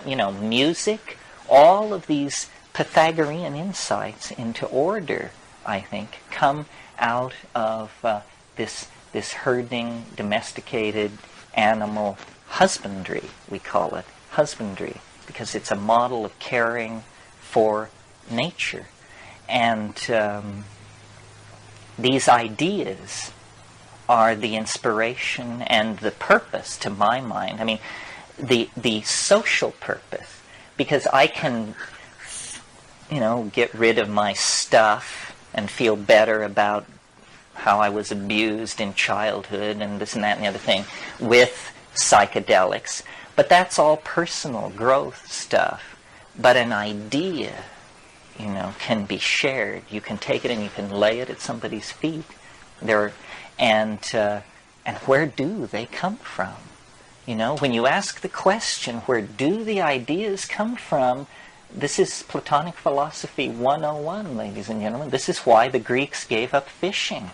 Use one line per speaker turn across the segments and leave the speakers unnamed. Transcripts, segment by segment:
music, all of these Pythagorean insights into order, I think, come out of this herding, domesticated animal husbandry, we call it husbandry, because it's a model of caring for nature. And these ideas are the inspiration and the purpose, to my mind. I mean, the social purpose, because I can, get rid of my stuff and feel better about how I was abused in childhood and this and that and the other thing with psychedelics. But that's all personal growth stuff. But an idea, can be shared. You can take it and you can lay it at somebody's feet. And where do they come from? When you ask the question, where do the ideas come from? This is Platonic Philosophy 101, ladies and gentlemen. This is why the Greeks gave up fishing,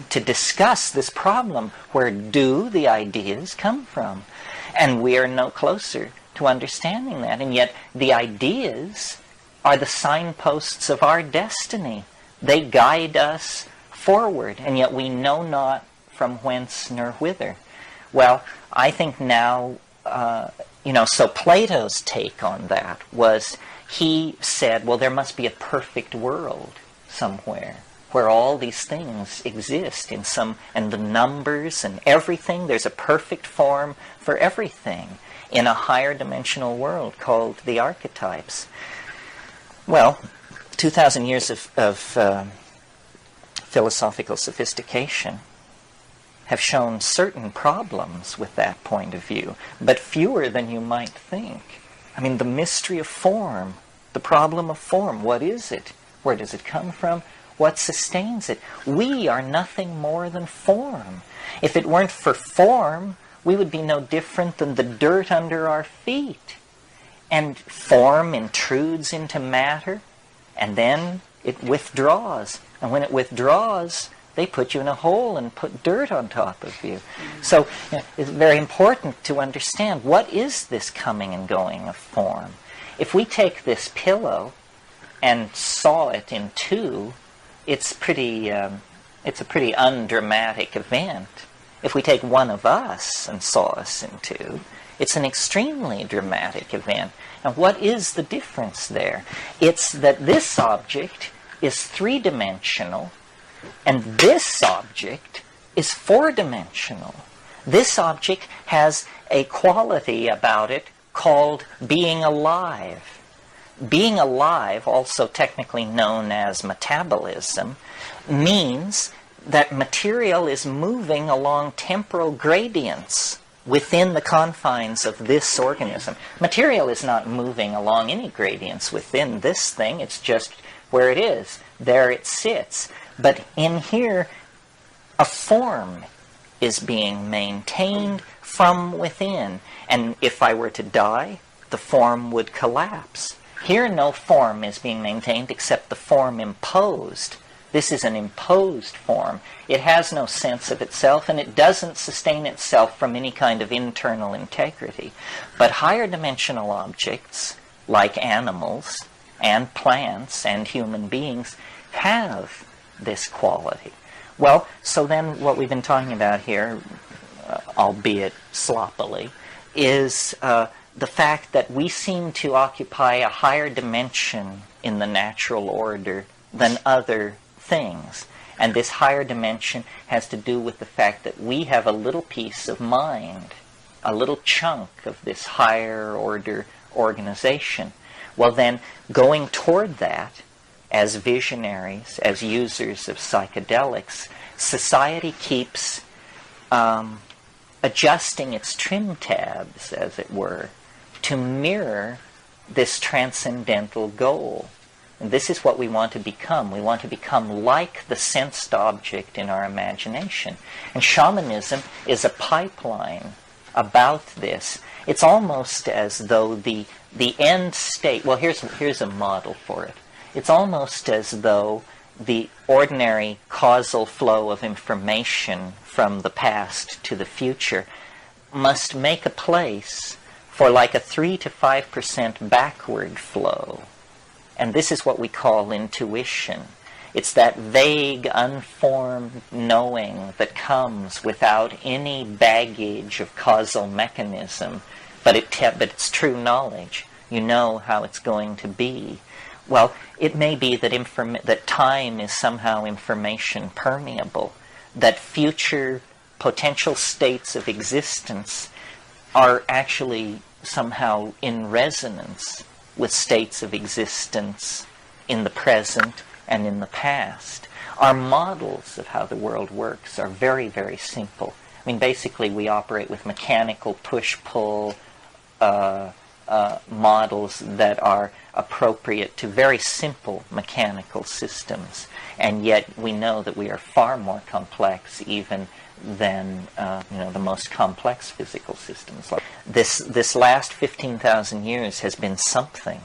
to discuss this problem. Where do the ideas come from? And we are no closer to understanding that. And yet the ideas are the signposts of our destiny. They guide us forward, and yet we know not from whence nor whither. Well, I think now, so Plato's take on that was, he said, well, there must be a perfect world somewhere where all these things exist and the numbers and everything, there's a perfect form for everything in a higher dimensional world called the archetypes. Well, 2,000 years of philosophical sophistication have shown certain problems with that point of view, but fewer than you might think. I mean, the mystery of form, the problem of form, what is it? Where does it come from? What sustains it? We are nothing more than form. If it weren't for form, we would be no different than the dirt under our feet. And form intrudes into matter, and then it withdraws. And when it withdraws, they put you in a hole and put dirt on top of you. So it's very important to understand, what is this coming and going of form? If we take this pillow and saw it in two, it's a pretty undramatic event. If we take one of us and saw us in two, it's an extremely dramatic event. And what is the difference there? It's that this object is three-dimensional, and this object is four-dimensional. This object has a quality about it called being alive. Being alive, also technically known as metabolism, means that material is moving along temporal gradients within the confines of this organism. Material is not moving along any gradients within this thing. It's just where it is. There it sits. But in here, a form is being maintained from within. And if I were to die, the form would collapse. Here, no form is being maintained except the form imposed. This is an imposed form. It has no sense of itself, and it doesn't sustain itself from any kind of internal integrity. But higher dimensional objects, like animals and plants and human beings, have this quality. Well, so then what we've been talking about here, albeit sloppily, is the fact that we seem to occupy a higher dimension in the natural order than other things. And this higher dimension has to do with the fact that we have a little piece of mind, a little chunk of this higher order organization. Well then, going toward that, as visionaries, as users of psychedelics, society keeps adjusting its trim tabs, as it were, to mirror this transcendental goal. And this is what we want to become. We want to become like the sensed object in our imagination. And shamanism is a pipeline about this. It's almost as though the end state, well, here's a model for it. It's almost as though the ordinary causal flow of information from the past to the future must make a place for like a 3 to 5% backward flow. And this is what we call intuition. It's that vague, unformed knowing that comes without any baggage of causal mechanism, but it's true knowledge. You know how it's going to be. Well, it may be that that time is somehow information permeable, that future potential states of existence are actually somehow in resonance with states of existence in the present and in the past. Our models of how the world works are very, very simple. I mean, basically we operate with mechanical push-pull models that are appropriate to very simple mechanical systems. And yet we know that we are far more complex even than the most complex physical systems. This last 15,000 years has been something,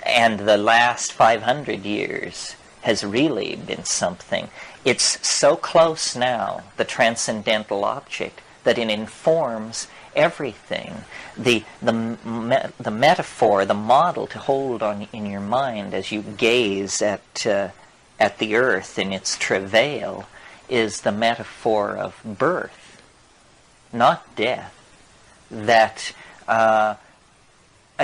and the last 500 years has really been something. It's so close now, the transcendental object, that it informs everything. The metaphor, the model to hold in your mind as you gaze at the earth in its travail is the metaphor of birth, not death. That a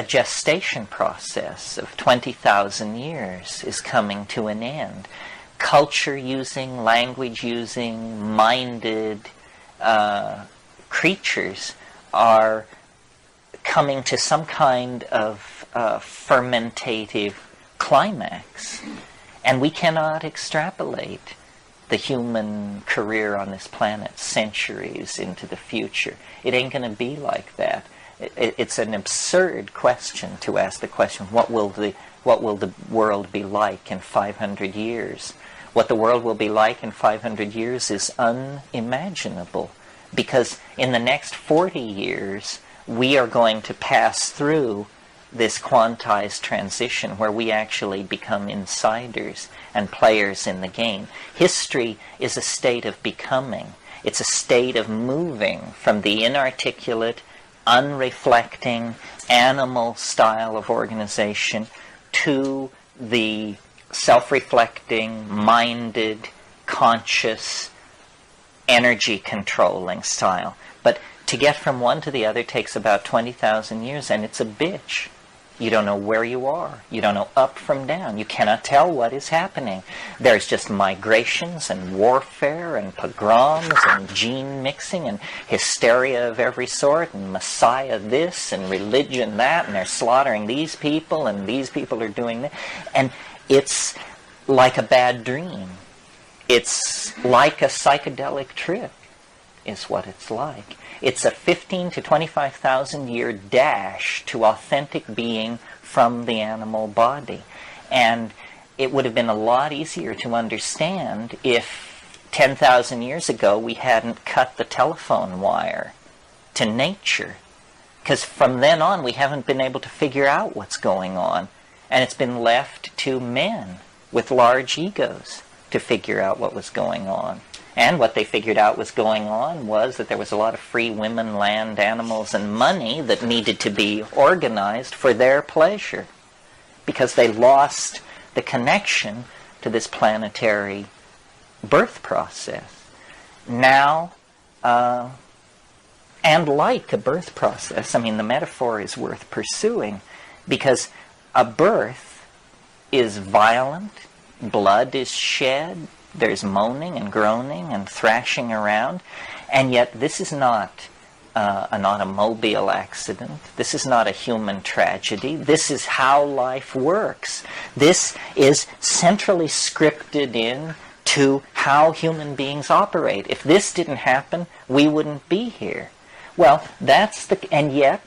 gestation process of 20,000 years is coming to an end. Culture using, language using, minded creatures are coming to some kind of fermentative climax. And we cannot extrapolate the human career on this planet centuries into the future. It ain't going to be like that. It's an absurd question to ask the question, what will the world be like in 500 years? What the world will be like in 500 years is unimaginable, because in the next 40 years we are going to pass through this quantized transition where we actually become insiders and players in the game. History is a state of becoming. It's a state of moving from the inarticulate, unreflecting, animal style of organization to the self-reflecting, minded, conscious, energy-controlling style. But to get from one to the other takes about 20,000 years, and it's a bitch. You don't know where you are. You don't know up from down. You cannot tell what is happening. There's just migrations and warfare and pogroms and gene mixing and hysteria of every sort and Messiah this and religion that, and they're slaughtering these people and these people are doing that. And it's like a bad dream. It's like a psychedelic trip is what it's like. It's a 15 to 25,000 year dash to authentic being from the animal body. And it would have been a lot easier to understand if 10,000 years ago we hadn't cut the telephone wire to nature. Because from then on we haven't been able to figure out what's going on. And it's been left to men with large egos to figure out what was going on. And what they figured out was going on was that there was a lot of free women, land, animals, and money that needed to be organized for their pleasure, because they lost the connection to this planetary birth process. Now, and like a birth process, I mean, the metaphor is worth pursuing, because a birth is violent, blood is shed, there's moaning and groaning and thrashing around, and yet this is not an automobile accident. This is not a human tragedy. This is how life works. This is centrally scripted in to how human beings operate. If this didn't happen, we wouldn't be here. Well, and yet,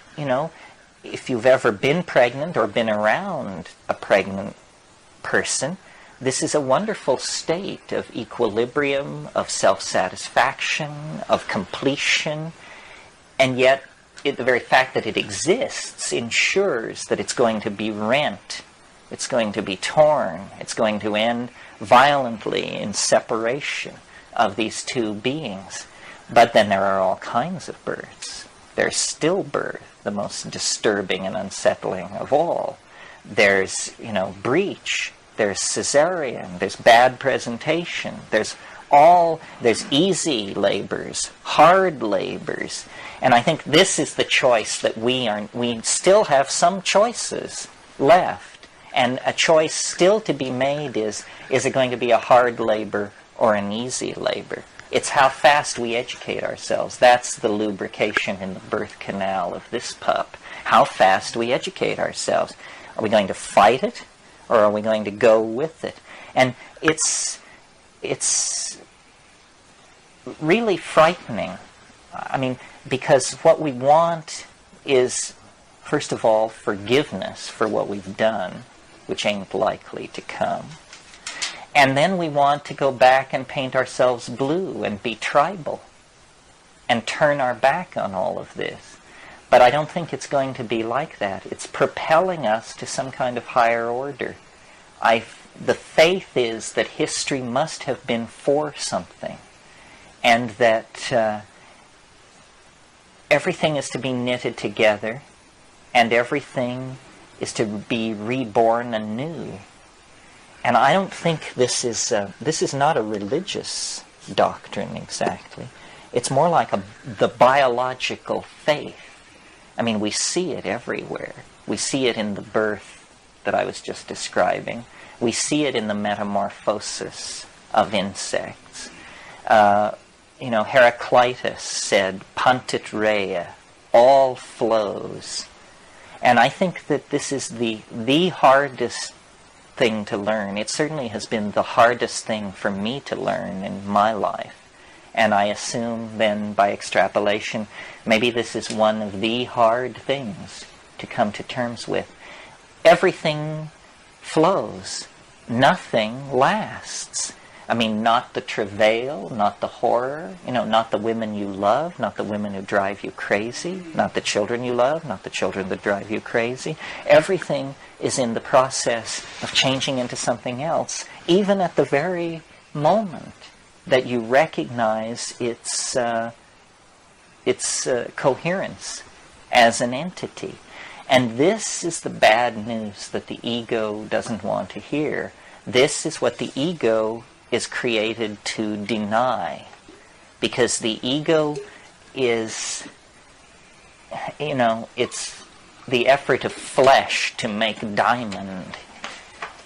if you've ever been pregnant or been around a pregnant person, this is a wonderful state of equilibrium, of self-satisfaction, of completion, and yet the very fact that it exists ensures that it's going to be rent, it's going to be torn, it's going to end violently in separation of these two beings. But then there are all kinds of births. There's stillbirth, the most disturbing and unsettling of all. There's, breech. There's cesarean. There's bad presentation. There's easy labors, hard labors. And I think this is the choice that we still have some choices left. And a choice still to be made is it going to be a hard labor or an easy labor? It's how fast we educate ourselves. That's the lubrication in the birth canal of this pup. How fast we educate ourselves. Are we going to fight it, or are we going to go with it? And it's really frightening. I mean, because what we want is, first of all, forgiveness for what we've done, which ain't likely to come. And then we want to go back and paint ourselves blue and be tribal and turn our back on all of this. But I don't think it's going to be like that. It's propelling us to some kind of higher order. The faith is that history must have been for something, and that everything is to be knitted together, and everything is to be reborn anew. And I don't think this is not a religious doctrine exactly. It's more like the biological faith. I mean, we see it everywhere. We see it in the birth that I was just describing. We see it in the metamorphosis of insects. Heraclitus said, "Puntit rea," all flows. And I think that this is the hardest thing to learn. It certainly has been the hardest thing for me to learn in my life. And I assume then, by extrapolation, maybe this is one of the hard things to come to terms with. Everything flows. Nothing lasts. I mean, not the travail, not the horror, not the women you love, not the women who drive you crazy, not the children you love, not the children that drive you crazy. Everything is in the process of changing into something else, even at the very moment that you recognize its coherence as an entity. And this is the bad news that the ego doesn't want to hear. This is what the ego is created to deny, because the ego is, it's the effort of flesh to make diamond,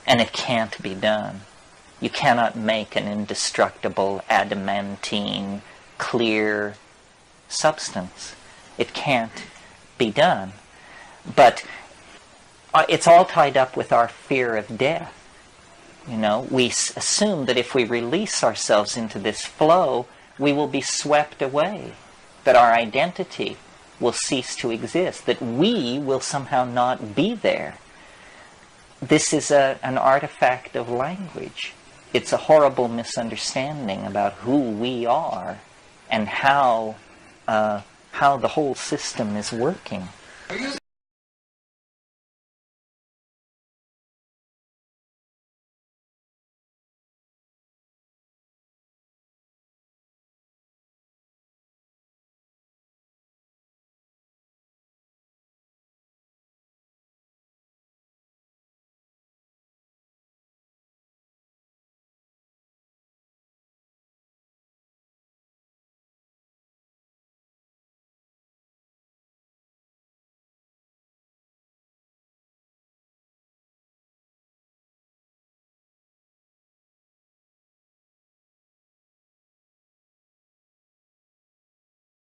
and it can't be done. You cannot make an indestructible, adamantine, clear substance. It can't be done. But it's all tied up with our fear of death. We assume that if we release ourselves into this flow, we will be swept away, that our identity will cease to exist, that we will somehow not be there. This is an artifact of language. It's a horrible misunderstanding about who we are and how the whole system is working.